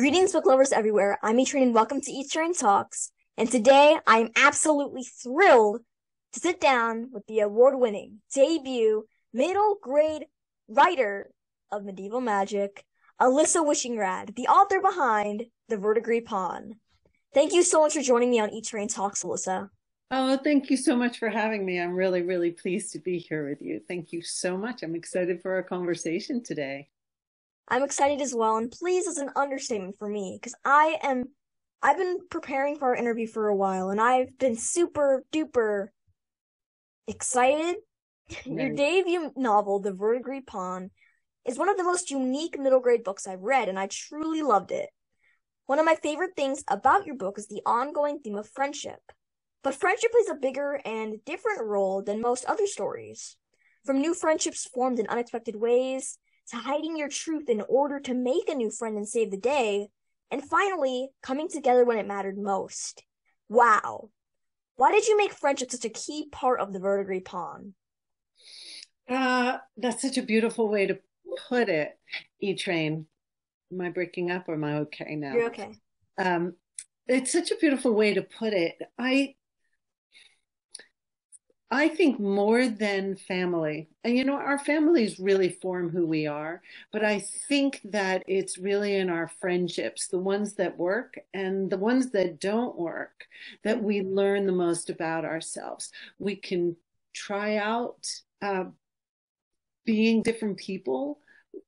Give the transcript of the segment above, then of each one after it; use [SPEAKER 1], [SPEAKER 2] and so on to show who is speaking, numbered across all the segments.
[SPEAKER 1] Greetings, book lovers everywhere. I'm E-Train and welcome to E-Train Talks. And today I am absolutely thrilled to sit down with the award-winning debut middle grade writer of medieval magic, Alysa Wishingrad, the author behind The Verdigris Pawn. Thank you so much for joining me on E-Train Talks, Alyssa.
[SPEAKER 2] Oh, thank you so much for having me. I'm really, really pleased to be here with you. Thank you so much. I'm excited for our conversation today.
[SPEAKER 1] I'm excited as well, and please is an understatement for me, because I've been preparing for our interview for a while, and I've been super duper excited. Your
[SPEAKER 2] Right.
[SPEAKER 1] debut novel, The Verdigris Pawn, is one of the most unique middle grade books I've read, and I truly loved it. One of my favorite things about your book is the ongoing theme of friendship. But friendship plays a bigger and different role than most other stories. From new friendships formed in unexpected ways, to hiding your truth in order to make a new friend and save the day, and finally, coming together when it mattered most. Wow. Why did you make friendship such a key part of the Verdigris Pawn?
[SPEAKER 2] That's such a beautiful way to put it, E-Train. Am I breaking up or am I okay now?
[SPEAKER 1] You're okay.
[SPEAKER 2] Um, it's such a beautiful way to put it. I think more than family, and our families really form who we are, but I think that it's really in our friendships, the ones that work and the ones that don't work, that we learn the most about ourselves. We can try out being different people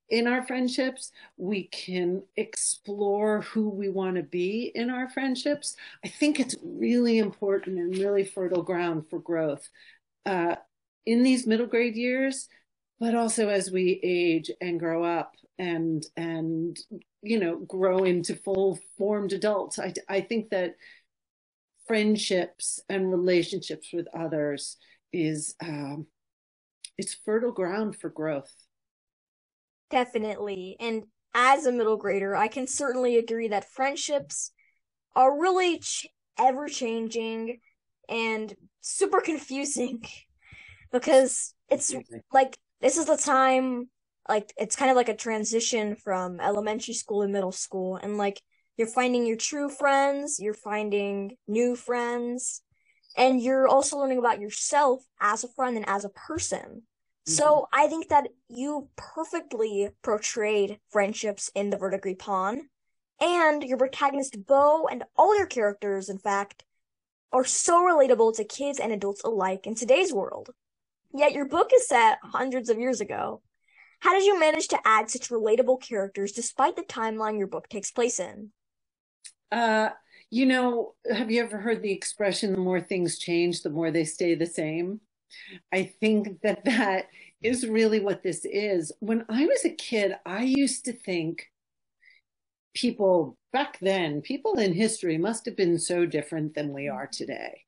[SPEAKER 2] in our friendships. We can explore who we want to be in our friendships. I think it's really important and really fertile ground for growth uh, in these middle grade years, but also as we age and grow up and grow into full formed adults. I think that friendships and relationships with others is it's fertile ground for growth.
[SPEAKER 1] Definitely. And as a middle grader, I can certainly agree that friendships are really ever changing and super confusing because it's like this is the time, like it's kind of like a transition from elementary school and middle school, and like you're finding your true friends, you're finding new friends, and you're also learning about yourself as a friend and as a person.
[SPEAKER 2] Mhm.
[SPEAKER 1] So I think that you perfectly portrayed friendships in The Verdigris Pawn, and your protagonist Bo and all your characters, in fact, are so relatable to kids and adults alike in today's world. Yet your book is set hundreds of years ago. How did you manage to add such relatable characters despite the timeline your book takes place in?
[SPEAKER 2] Uh, have you ever heard the expression, the more things change, the more they stay the same? I think that that is really what this is. When I was a kid, I used to think people back then, people in history must have been so different than we are today.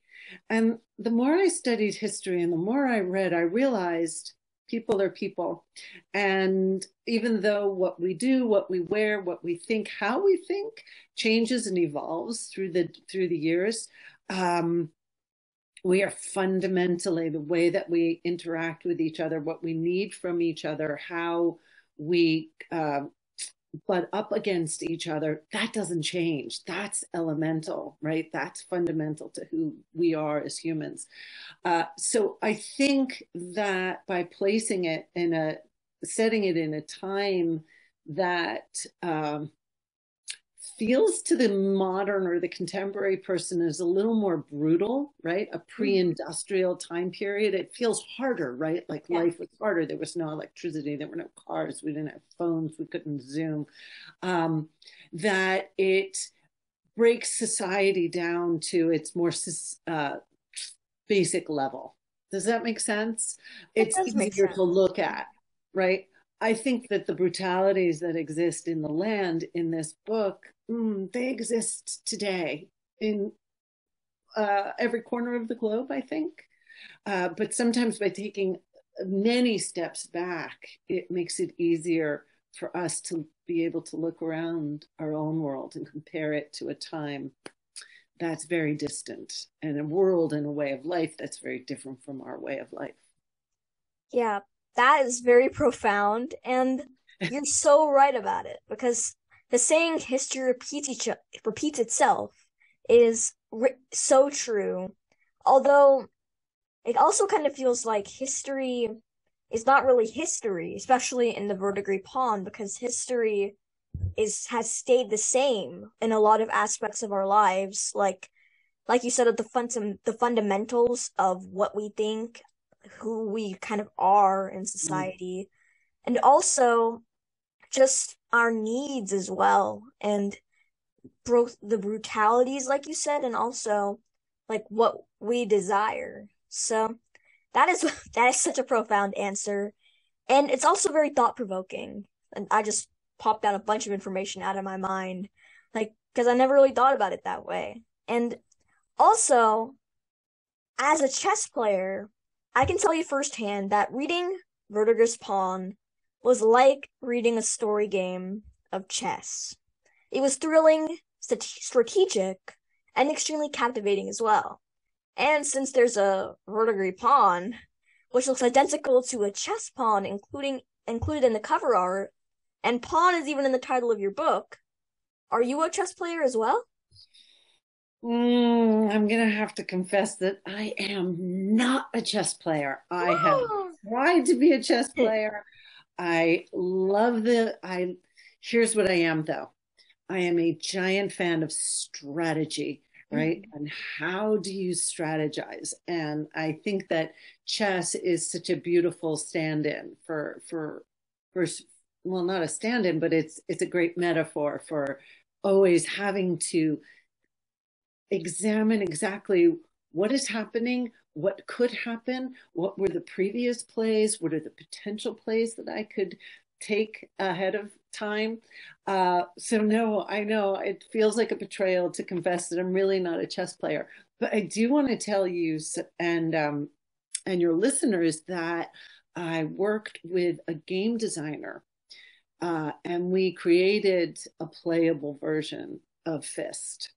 [SPEAKER 2] And the more I studied history and the more I read, I realized people are people. And even though what we do, what we wear, what we think, how we think changes and evolves through the years, um, we are fundamentally the way that we interact with each other, what we need from each other, how we butt up against each other, that doesn't change. That's elemental, right? That's fundamental to who we are as humans. So I think that by placing it in setting it in a time that feels to the modern or the contemporary person is a little more brutal, right? A
[SPEAKER 1] Mhm.
[SPEAKER 2] pre-industrial time period. It feels harder, right? Like
[SPEAKER 1] Yeah.
[SPEAKER 2] life was harder. There was no electricity. There were no cars. We didn't have phones. We couldn't Zoom. Um, that it breaks society down to its more basic level. Does that make sense?
[SPEAKER 1] It
[SPEAKER 2] It's
[SPEAKER 1] does make
[SPEAKER 2] easier
[SPEAKER 1] sense.
[SPEAKER 2] to look at, right? I think that the brutalities that exist in the land in this book, they exist today in every corner of the globe, I think. But sometimes by taking many steps back, it makes it easier for us to be able to look around our own world and compare it to a time that's very distant and a world and a way of life that's very different from our way of life.
[SPEAKER 1] Yeah, that is very profound, and you're so right about it because the saying "history repeats itself" is so true. Although it also kind of feels like history is not really history, especially in the verdigris pawn, because history is has stayed the same in a lot of aspects of our lives, like you said, of the fundamentals of what we think, who we kind of are in society, and also just our needs as well, and both the brutalities, like you said, and also like what we desire. So that is that is such a profound answer, and it's also very thought provoking. And I just popped out a bunch of information out of my mind, like because I never really thought about it that way. And also, as a chess player, I can tell you firsthand that reading Vertiger's Pawn was like reading a story game of chess. It was thrilling, strategic, and extremely captivating as well. And since there's a verdigris pawn, which looks identical to a chess pawn, included in the cover art, and pawn is even in the title of your book, are you a chess player as well?
[SPEAKER 2] I'm gonna have to confess that I am not a chess player. I have tried to be a chess player. I love here's what I am though. I am a giant fan of strategy, right? And how do you strategize? And I think that chess is such a beautiful stand-in for well, not a stand-in, but it's a great metaphor for always having to examine exactly what is happening, what could happen, what were the previous plays, what are the potential plays that I could take ahead of time. So no, I know it feels like a betrayal to confess that I'm really not a chess player, but I do want to tell you and your listeners that I worked with a game designer, and we created a playable version of Fist.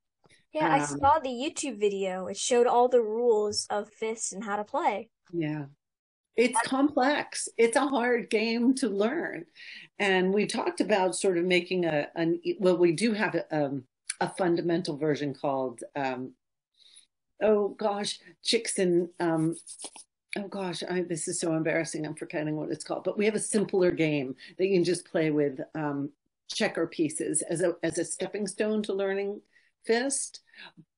[SPEAKER 1] Yeah, I saw the YouTube video. It showed all the rules of Fist and how to play.
[SPEAKER 2] Yeah, it's complex. It's a hard game to learn. And we talked about sort of making well, we do have a fundamental version called, oh gosh, Chicks and, oh gosh, this is so embarrassing. I'm forgetting what it's called. But we have a simpler game that you can just play with checker pieces as a stepping stone to learning Fist.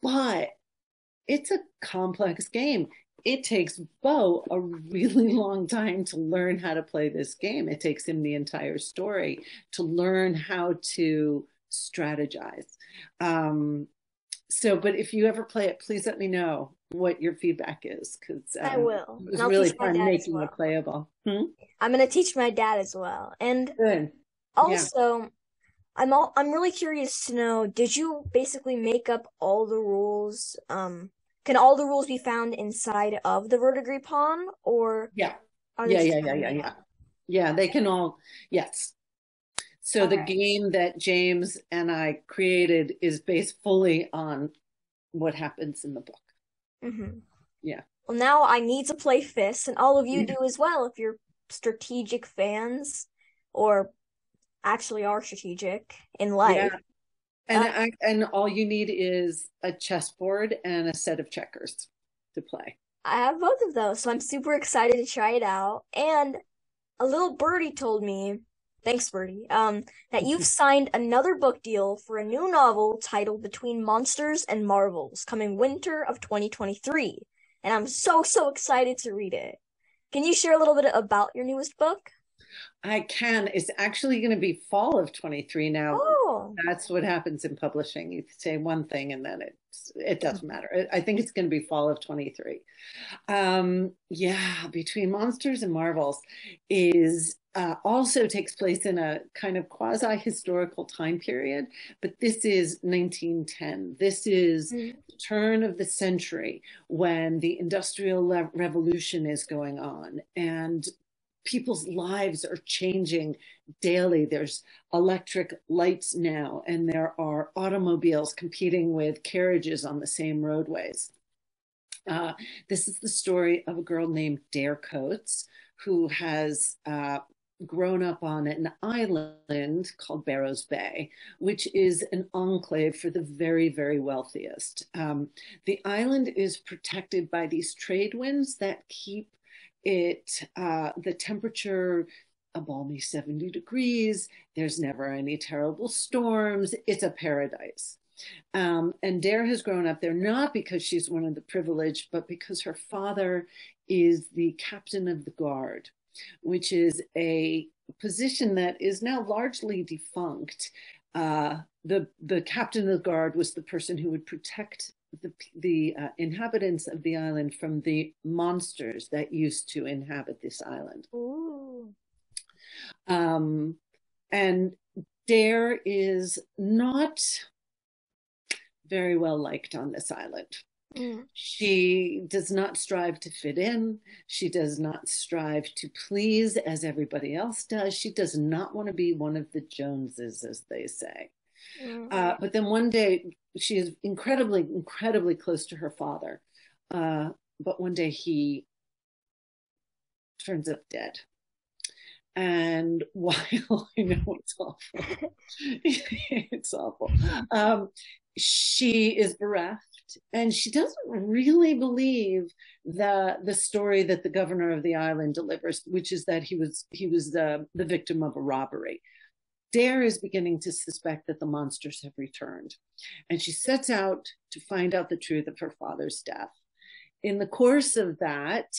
[SPEAKER 2] But it's a complex game. It takes Bo a really long time to learn how to play this game. It takes him the entire story to learn how to strategize. But if you ever play it, please let me know what your feedback is, because
[SPEAKER 1] I will.
[SPEAKER 2] it
[SPEAKER 1] And
[SPEAKER 2] was
[SPEAKER 1] I'll
[SPEAKER 2] really
[SPEAKER 1] teach my
[SPEAKER 2] fun
[SPEAKER 1] dad as
[SPEAKER 2] making
[SPEAKER 1] well.
[SPEAKER 2] it playable.
[SPEAKER 1] I'm gonna teach my dad as well. And
[SPEAKER 2] Good. Yeah.
[SPEAKER 1] also, I'm really curious to know, did you basically make up all the rules? Can all the rules be found inside of the verdigris pawn, or
[SPEAKER 2] Yeah.
[SPEAKER 1] are they
[SPEAKER 2] Yeah.
[SPEAKER 1] just
[SPEAKER 2] Yeah.
[SPEAKER 1] kind
[SPEAKER 2] Yeah.
[SPEAKER 1] of
[SPEAKER 2] Yeah.
[SPEAKER 1] made
[SPEAKER 2] Yeah.
[SPEAKER 1] up?
[SPEAKER 2] Yeah. They can all, yes. So the
[SPEAKER 1] Okay.
[SPEAKER 2] game that James and I created is based fully on what happens in the book.
[SPEAKER 1] Mm-hmm.
[SPEAKER 2] Yeah.
[SPEAKER 1] Well, now I need to play Fist, and all of you do as well if you're strategic fans, or actually are strategic in
[SPEAKER 2] Yeah.
[SPEAKER 1] life.
[SPEAKER 2] And
[SPEAKER 1] Uh,
[SPEAKER 2] and all you need is a chessboard and a set of checkers to play.
[SPEAKER 1] I have both of those, so I'm super excited to try it out. And a little birdie told me, thanks, birdie, that you've signed another book deal for a new novel titled Between Monsters and Marvels, coming winter of 2023. And I'm so excited to read it. Can you share a little bit about your newest book?
[SPEAKER 2] I can. It's actually going to be fall of 23 now.
[SPEAKER 1] Oh.
[SPEAKER 2] That's what happens in publishing. You say one thing and then it doesn't matter. I think it's going to be fall of 23. Yeah, Between Monsters and Marvels is also takes place in a kind of quasi-historical time period, but this is 1910. This is
[SPEAKER 1] Mm.
[SPEAKER 2] the turn of the century when the Industrial Revolution is going on, and people's lives are changing daily. There's electric lights now, and there are automobiles competing with carriages on the same roadways. This is the story of a girl named Dare Coates, who has grown up on an island called Barrows Bay, which is an enclave for the very, very wealthiest. The island is protected by these trade winds that keep the temperature a balmy 70 degrees. There's never any terrible storms. It's a paradise. And Dare has grown up there not because she's one of the privileged, but because her father is the captain of the guard, which is a position that is now largely defunct. The captain of the guard was the person who would protect the inhabitants of the island from the monsters that used to inhabit this island.
[SPEAKER 1] Ooh.
[SPEAKER 2] And Dare is not very well liked on this island.
[SPEAKER 1] Mm.
[SPEAKER 2] She does not strive to fit in. She does not strive to please as everybody else does. She does not want to be one of the Joneses, as they say. But then one day, she is incredibly, incredibly close to her father. But one day he turns up dead. And while I know it's awful, it's awful. She is bereft, and she doesn't really believe the story that the governor of the island delivers, which is that he was the victim of a robbery. Dare is beginning to suspect that the monsters have returned, and she sets out to find out the truth of her father's death. In the course of that,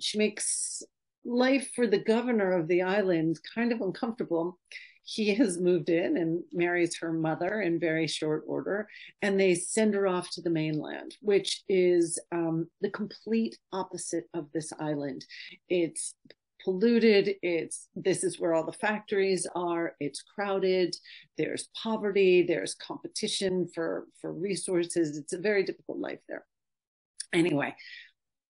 [SPEAKER 2] she makes life for the governor of the island kind of uncomfortable. He has moved in and marries her mother in very short order, and they send her off to the mainland, which is the complete opposite of this island. It's polluted. This is where all the factories are. It's crowded. There's poverty. There's competition for resources. It's a very difficult life there. Anyway,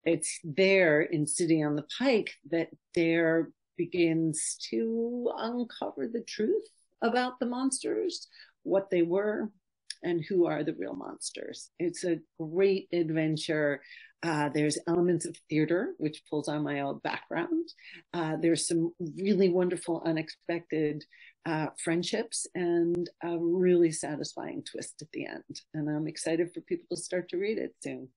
[SPEAKER 2] it's there in City on the Pike that Dare begins to uncover the truth about the monsters, what they were, and who are the real monsters. It's a great adventure. There's elements of theater, which pulls on my old background. There's some really wonderful, unexpected friendships, and a really satisfying twist at the end. And I'm excited for people to start to read it soon.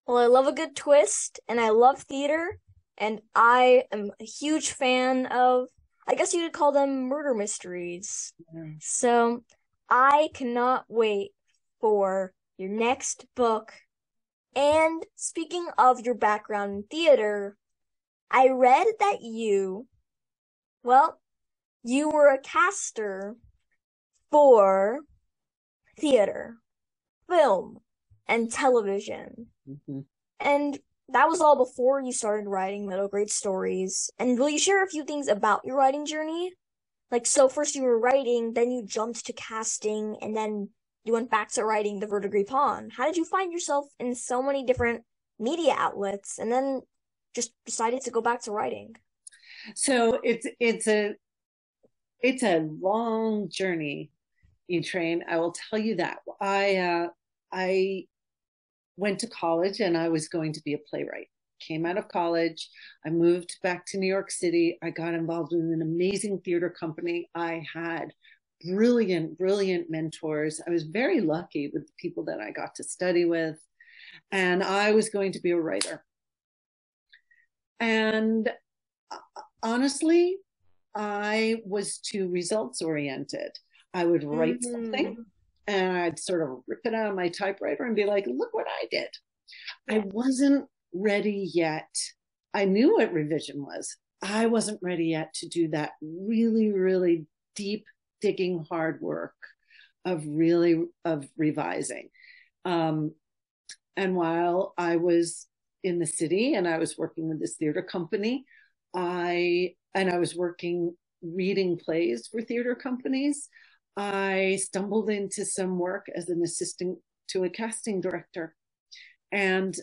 [SPEAKER 1] Well, I love a good twist, and I love theater, and I am a huge fan of, I guess you could call them murder mysteries.
[SPEAKER 2] Yeah.
[SPEAKER 1] So I cannot wait for your next book. And speaking of your background in theater, I read that you were a caster for theater, film, and television.
[SPEAKER 2] Mm-hmm.
[SPEAKER 1] And that was all before you started writing middle grade stories. And will you share a few things about your writing journey? Like, so first you were writing, then you jumped to casting, and then you went back to writing The Verdigris Pawn. How did you find yourself in so many different media outlets, and then just decided to go back to writing?
[SPEAKER 2] So it's a long journey, E-Train. I will tell you that. I went to college and I was going to be a playwright. Came out of college. I moved back to New York City. I got involved in an amazing theater company. I had brilliant, brilliant mentors. I was very lucky with the people that I got to study with. And I was going to be a writer. And honestly, I was too results oriented. I would write something and I'd sort of rip it out of my typewriter and be like, look what I did. I wasn't ready yet. I knew what revision was. I wasn't ready yet to do that really, really deep digging hard work of revising. And while I was in the city and I was working with this theater company, I was reading plays for theater companies, I stumbled into some work as an assistant to a casting director. And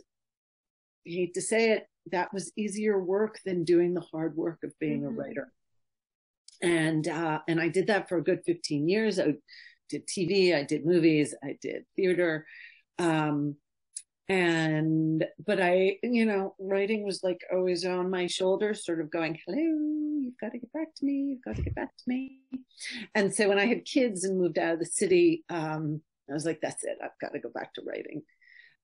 [SPEAKER 2] I hate to say it, that was easier work than doing the hard work of being a writer. And I did that for a good 15 years. I did TV, I did movies, I did theater. But writing was like always on my shoulders, sort of going, hello, you've got to get back to me, you've got to get back to me. And so when I had kids and moved out of the city, I was like, that's it, I've got to go back to writing.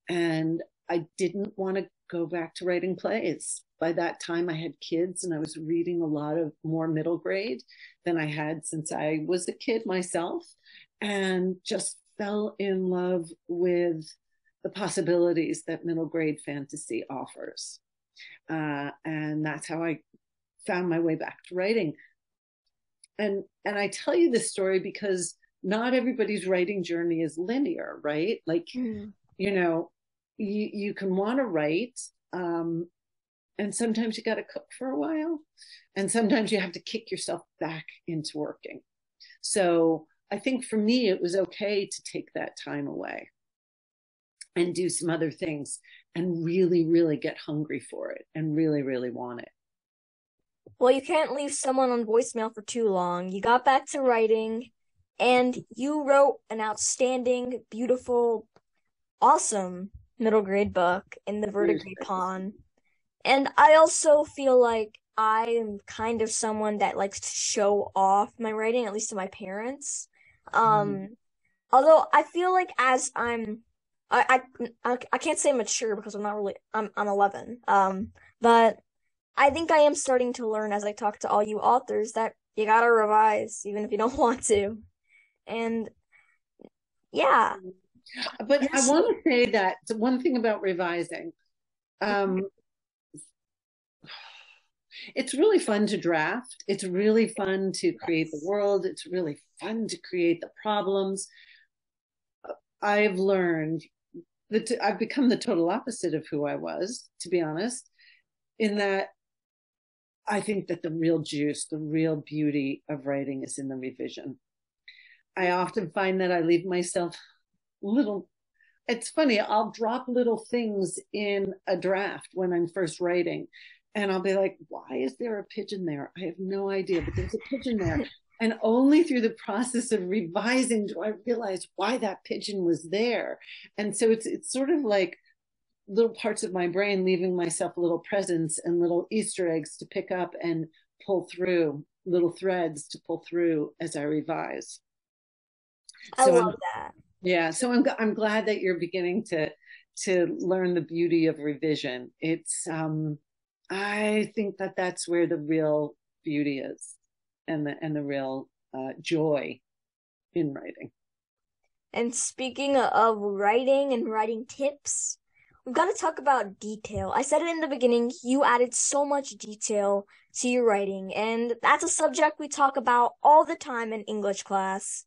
[SPEAKER 2] And I didn't want to go back to writing plays. By that time, I had kids and I was reading a lot of more middle grade than I had since I was a kid myself, and just fell in love with the possibilities that middle grade fantasy offers. And that's how I found my way back to writing. And I tell you this story because not everybody's writing journey is linear, right? Like, you know, you can want to write, and sometimes you got to cook for a while, and sometimes you have to kick yourself back into working. So I think for me, it was okay to take that time away and do some other things and really, really get hungry for it and really, really want it.
[SPEAKER 1] Well, you can't leave someone on voicemail for too long. You got back to writing, and you wrote an outstanding, beautiful, awesome middle grade book in the Verdigris Pawn. And I also feel like I am kind of someone that likes to show off my writing, at least to my parents. Although I feel like as I can't say mature because I'm 11. But I think I am starting to learn as I talk to all you authors that you gotta revise even if you don't want to. And yeah.
[SPEAKER 2] But I want to say that one thing about revising, it's really fun to draft. It's really fun to create the world. It's really fun to create the problems. I've learned that I've become the total opposite of who I was, to be honest, in that I think that the real juice, the real beauty of writing is in the revision. I often find that I leave myself little, it's funny, I'll drop little things in a draft when I'm first writing. And I'll be like, why is there a pigeon there? I have no idea, but there's a pigeon there. And only through the process of revising do I realize why that pigeon was there. And so it's sort of like little parts of my brain leaving myself little presents and little Easter eggs to pick up and pull through, little threads to pull through as I revise.
[SPEAKER 1] I love that.
[SPEAKER 2] Yeah, so I'm glad that you're beginning to learn the beauty of revision. It's I think that that's where the real beauty is, and the real joy in writing.
[SPEAKER 1] And speaking of writing and writing tips, we've got to talk about detail. I said it in the beginning, you added so much detail to your writing, and that's a subject we talk about all the time in English class.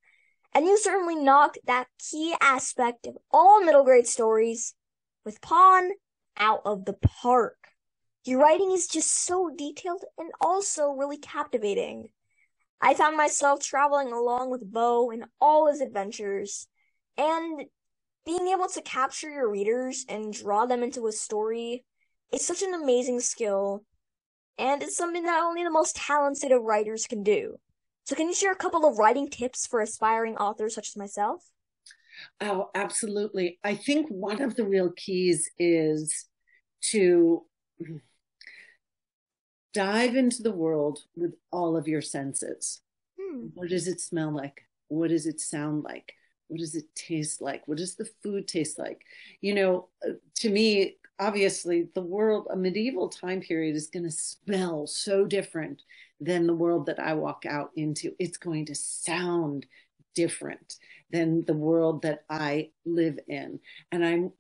[SPEAKER 1] And you certainly knocked that key aspect of all middle grade stories with Pawn out of the park. Your writing is just so detailed and also really captivating. I found myself traveling along with Bo in all his adventures, and being able to capture your readers and draw them into a story is such an amazing skill, and it's something that only the most talented of writers can do. So can you share a couple of writing tips for aspiring authors such as myself?
[SPEAKER 2] Oh, absolutely. I think one of the real keys is to dive into the world with all of your senses. What does it smell like? What does it sound like? What does it taste like? What does the food taste like? To me, obviously, the world, a medieval time period, is going to smell so different than the world that I walk out into. It's going to sound different than the world that I live in. And I'm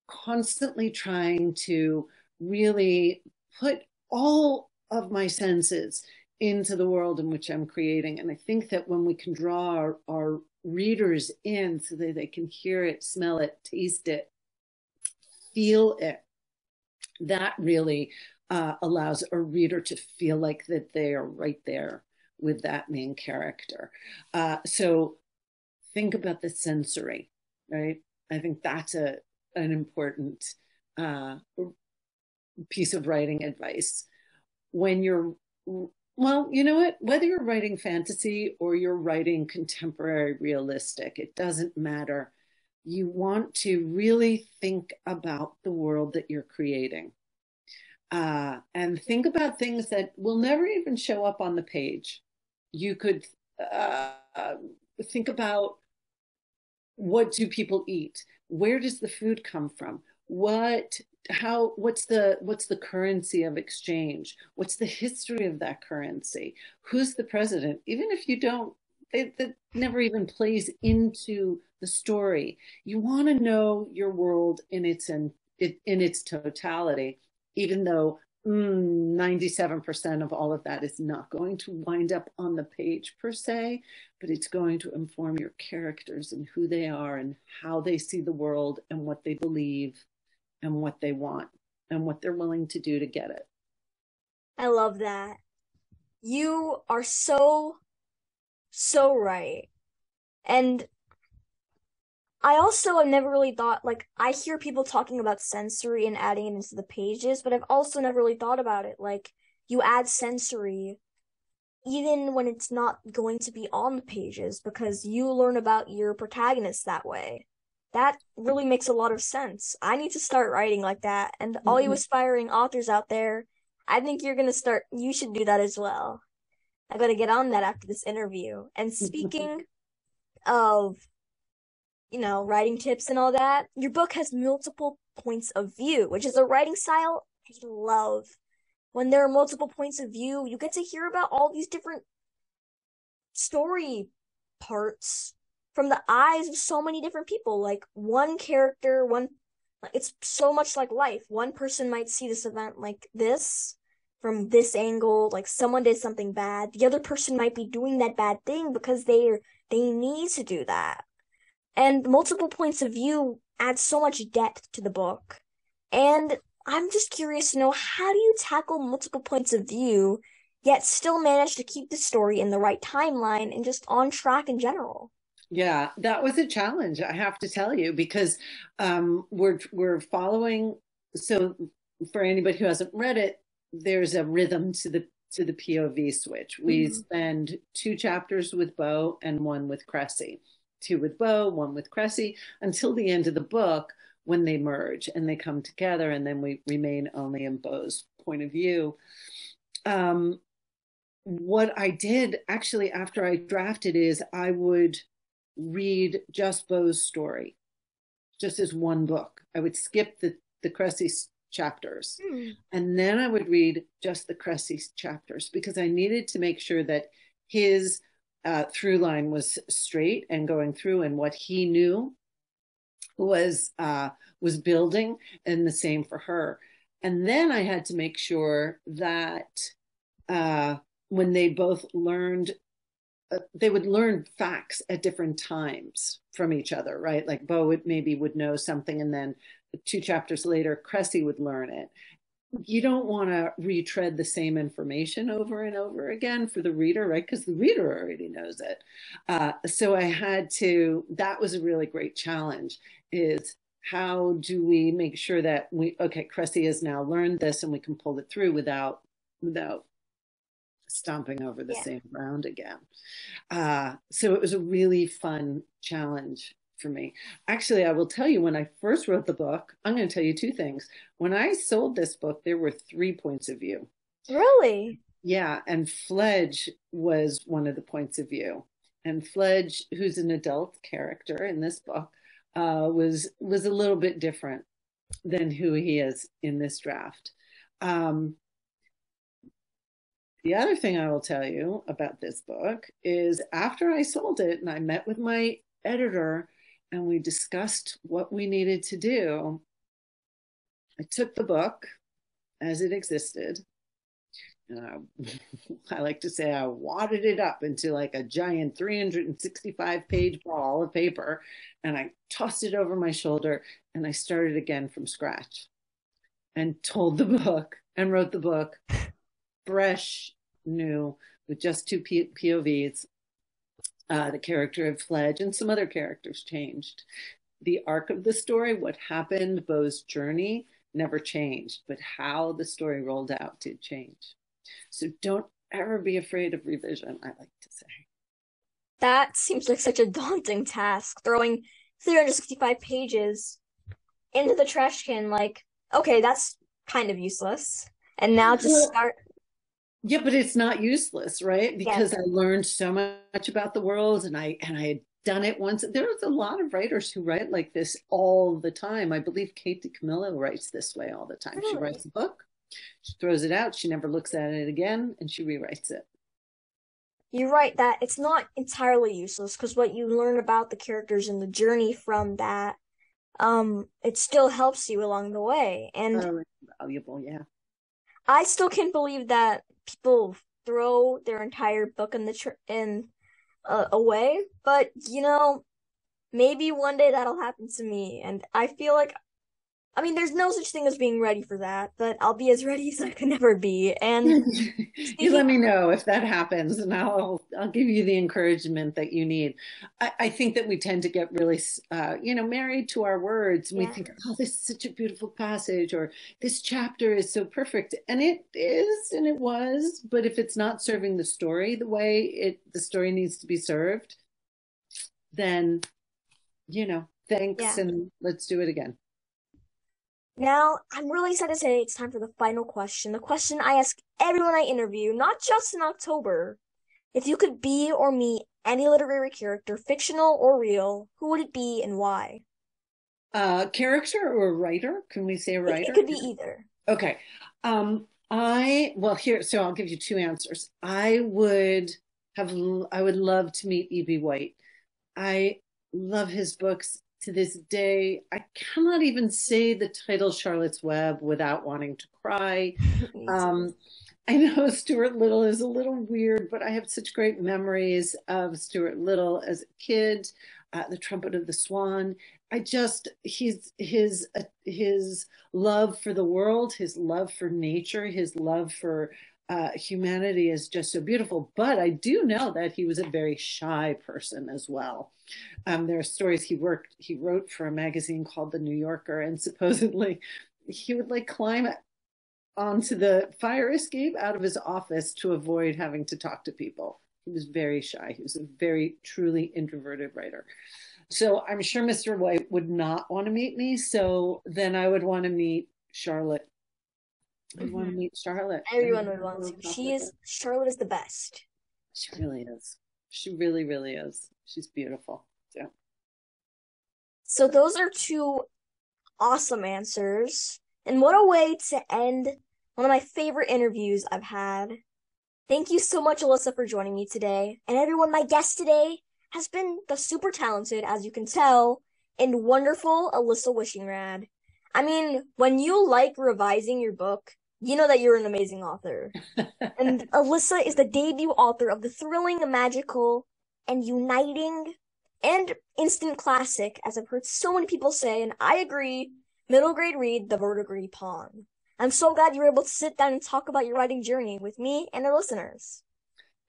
[SPEAKER 2] constantly trying to really put all of my senses into the world in which I'm creating. And I think that when we can draw our readers in so that they can hear it, smell it, taste it, feel it, that really allows a reader to feel like that they are right there with that main character. So think about the sensory, right? I think that's an important piece of writing advice. When you're, well, you know what? Whether you're writing fantasy or you're writing contemporary realistic, it doesn't matter. you want to really think about the world that you're creating, and think about things that will never even show up on the page. You could uh, think about, what do people eat? Where does the food come from? What's the currency of exchange? What's the history of that currency? Who's the president? Even if you don't, that never even plays into the story. You want to know your world in its totality, even though 97% of all of that is not going to wind up on the page per se, but it's going to inform your characters and who they are and how they see the world and what they believe and what they want and what they're willing to do to get it.
[SPEAKER 1] I love that. You are so, so right. And I also have never really thought, like, I hear people talking about sensory and adding it into the pages, but I've also never really thought about it. Like, you add sensory even when it's not going to be on the pages because you learn about your protagonist that way. That really makes a lot of sense. I need to start writing like that. And all you
[SPEAKER 2] Mm-hmm.
[SPEAKER 1] aspiring authors out there, I think you should do that as well. I gotta get on that after this interview. And speaking of, writing tips and all that, your book has multiple points of view, which is a writing style I love. When there are multiple points of view, you get to hear about all these different story parts from the eyes of so many different people. Like one character, it's so much like life. One person might see this event like this from this angle, like someone did something bad. The other person might be doing that bad thing because they need to do that. And multiple points of view add so much depth to the book. And I'm just curious to know, how do you tackle multiple points of view yet still manage to keep the story in the right timeline and just on track in general?
[SPEAKER 2] Yeah, that was a challenge, I have to tell you, because we're following. So, for anybody who hasn't read it, there's a rhythm to the POV switch. We
[SPEAKER 1] Mm-hmm.
[SPEAKER 2] spend two chapters with Bo and one with Cressy, two with Bo, one with Cressy, until the end of the book when they merge and they come together, and then we remain only in Bo's point of view. Um, what I did actually after I drafted is I would read just Bo's story, just as one book. I would skip the Cressy chapters,
[SPEAKER 1] Hmm.
[SPEAKER 2] and then I would read just the Cressy chapters because I needed to make sure that his through line was straight and going through, and what he knew was building, and the same for her. And then I had to make sure that uh, when they both learned, they would learn facts at different times from each other, right? Like Bo would know something, and then two chapters later, Cressy would learn it. You don't want to retread the same information over and over again for the reader, right? Because the reader already knows it. So I had to. That was a really great challenge. Is how do we make sure that okay, Cressy has now learned this, and we can pull it through without stomping over the
[SPEAKER 1] Yeah.
[SPEAKER 2] same ground again. So it was a really fun challenge for me. Actually, I will tell you, when I first wrote the book, I'm going to tell you two things. When I sold this book, there were 3 points of view.
[SPEAKER 1] Really?
[SPEAKER 2] Yeah, and Fledge was one of the points of view. And Fledge, who's an adult character in this book, was a little bit different than who he is in this draft. Um, The other thing I will tell you about this book is after I sold it and I met with my editor and we discussed what we needed to do, I took the book as it existed and I like to say I wadded it up into like a giant 365-page ball of paper, and I tossed it over my shoulder and I started again from scratch and told the book and wrote the book fresh, new, with just two POVs. The character of Fledge and some other characters changed. The arc of the story, what happened, Bo's journey, never changed, but how the story rolled out did change. So don't ever be afraid of revision, I like to say.
[SPEAKER 1] That seems like such a daunting task, throwing 365 pages into the trash can, like, okay, that's kind of useless. And now just
[SPEAKER 2] Well,
[SPEAKER 1] start.
[SPEAKER 2] yeah, but it's not useless, right?
[SPEAKER 1] Yeah.
[SPEAKER 2] Because I learned so much about the world, and I had done it once. There's a lot of writers who write like this all the time. I believe Kate DiCamillo writes this way all the time. She
[SPEAKER 1] Really?
[SPEAKER 2] writes a book, she throws it out, she never looks at it again, and she rewrites it.
[SPEAKER 1] You're right that it's not entirely useless because what you learn about the characters and the journey from that, it still helps you along the way. And
[SPEAKER 2] Oh, it's valuable, yeah.
[SPEAKER 1] I still can't believe that people throw their entire book in away. But maybe one day that'll happen to me, and I feel like, I mean, there's no such thing as being ready for that, but I'll be as ready as I can ever be. And
[SPEAKER 2] You
[SPEAKER 1] speaking,
[SPEAKER 2] let me know if that happens, and I'll give you the encouragement that you need. I think that we tend to get really married to our words, and we
[SPEAKER 1] yeah,
[SPEAKER 2] think, oh, this is such a beautiful passage, or this chapter is so perfect, and it is, and it was. But if it's not serving the story the way the story needs to be served, then thanks,
[SPEAKER 1] yeah.
[SPEAKER 2] and let's do it again.
[SPEAKER 1] Now, I'm really excited to say it's time for the final question. The question I ask everyone I interview, not just in October. If you could be or meet any literary character, fictional or real, who would it be and why?
[SPEAKER 2] Character or writer? Can we say
[SPEAKER 1] It
[SPEAKER 2] writer?
[SPEAKER 1] could be either.
[SPEAKER 2] Okay. Well, here, so I'll give you two answers. I would love to meet E.B. White. I love his books to this day. I cannot even say the title Charlotte's Web without wanting to cry.
[SPEAKER 1] Me too.
[SPEAKER 2] Um, I know Stuart Little is a little weird, but I have such great memories of Stuart Little as a kid. The Trumpet of the Swan. His love for the world, his love for nature, his love for humanity is just so beautiful. But I do know that he was a very shy person as well. There are stories he wrote for a magazine called The New Yorker, and supposedly he would like climb onto the fire escape out of his office to avoid having to talk to people. He was very shy. He was a very truly introverted writer. So I'm sure Mr. White would not want to meet me. So then I would want to meet Charlotte. I'd want to
[SPEAKER 1] Hmm.
[SPEAKER 2] meet Charlotte.
[SPEAKER 1] Everyone would want to. Charlotte is the best.
[SPEAKER 2] She really is. She really, really is. She's beautiful. So
[SPEAKER 1] So those are two awesome answers. And what a way to end one of my favorite interviews I've had. Thank you so much, Alyssa, for joining me today. And everyone, my guest today has been the super talented, as you can tell, and wonderful Alysa Wishingrad. I mean, when you like revising your book, you know that you're an amazing author. And Alyssa is the debut author of the thrilling, magical, and uniting and instant classic, as I've heard so many people say, and I agree, middle grade read, The Verdigris Pawn. I'm so glad you were able to sit down and talk about your writing journey with me and our listeners.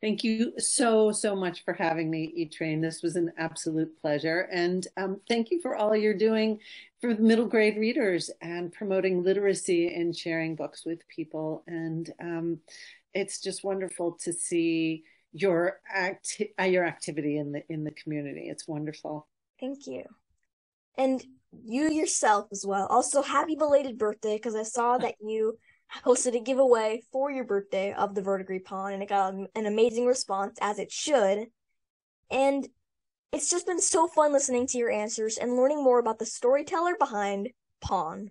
[SPEAKER 2] thank you so, so much for having me, E-Train. This was an absolute pleasure. And thank you for all you're doing for the middle grade readers and promoting literacy and sharing books with people. And it's just wonderful to see your activity in the community. It's wonderful.
[SPEAKER 1] Thank you. And you yourself as well. Also, happy belated birthday, because I saw that you hosted a giveaway for your birthday of the Verdigris Pawn, and it got an amazing response, as it should. And it's just been so fun listening to your answers and learning more about the storyteller behind Pawn.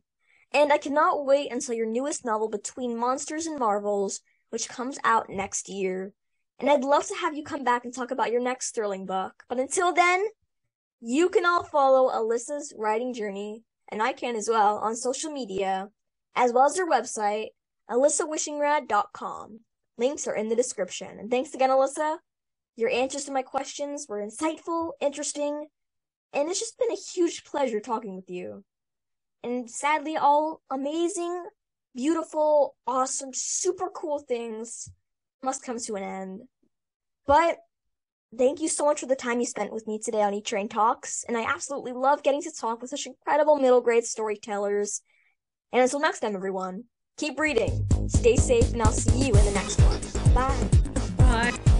[SPEAKER 1] And I cannot wait until your newest novel, Between Monsters and Marvels, which comes out next year. And I'd love to have you come back and talk about your next thrilling book. But until then, you can all follow Alyssa's writing journey, and I can as well, on social media, as well as her website, alysawishingrad.com. Links are in the description. And thanks again, Alyssa. Your answers to my questions were insightful, interesting, and it's just been a huge pleasure talking with you. And sadly, all amazing, beautiful, awesome, super cool things must come to an end. But thank you so much for the time you spent with me today on E-Train Talks, and I absolutely love getting to talk with such incredible middle grade storytellers. And until next time, everyone, keep reading, stay safe, and I'll see you in the next one. Bye.
[SPEAKER 2] Bye.